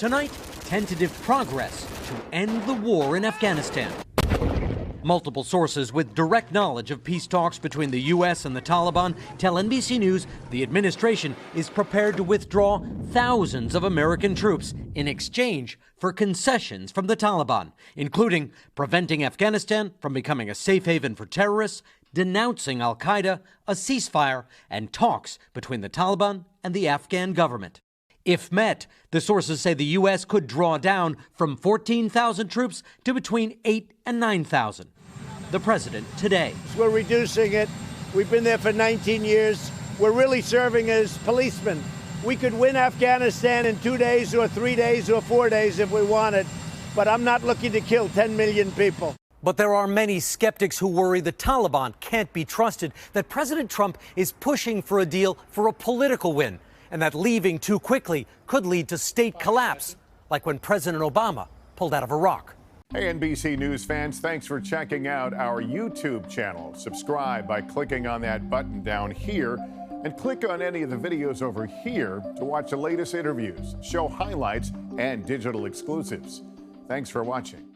Tonight, tentative progress to end the war in Afghanistan. Multiple sources with direct knowledge of peace talks between the U.S. and the Taliban tell NBC News the administration is prepared to withdraw thousands of American troops in exchange for concessions from the Taliban, including preventing Afghanistan from becoming a safe haven for terrorists, denouncing al-Qaeda, a ceasefire, and talks between the Taliban and the Afghan government. If met, the sources say the U.S. could draw down from 14,000 troops to between 8,000 and 9,000. The president today. We're reducing it. We've been there for 19 years. We're really serving as policemen. We could win Afghanistan in 2 days or 3 days or 4 days if we wanted, but I'm not looking to kill 10 million people. But there are many skeptics who worry the Taliban can't be trusted, that President Trump is pushing for a deal for a political win, and that leaving too quickly could lead to state collapse, like when President Obama pulled out of Iraq. Hey, NBC News fans, thanks for checking out our YouTube channel. Subscribe by clicking on that button down here, and click on any of the videos over here to watch the latest interviews, show highlights, and digital exclusives. Thanks for watching.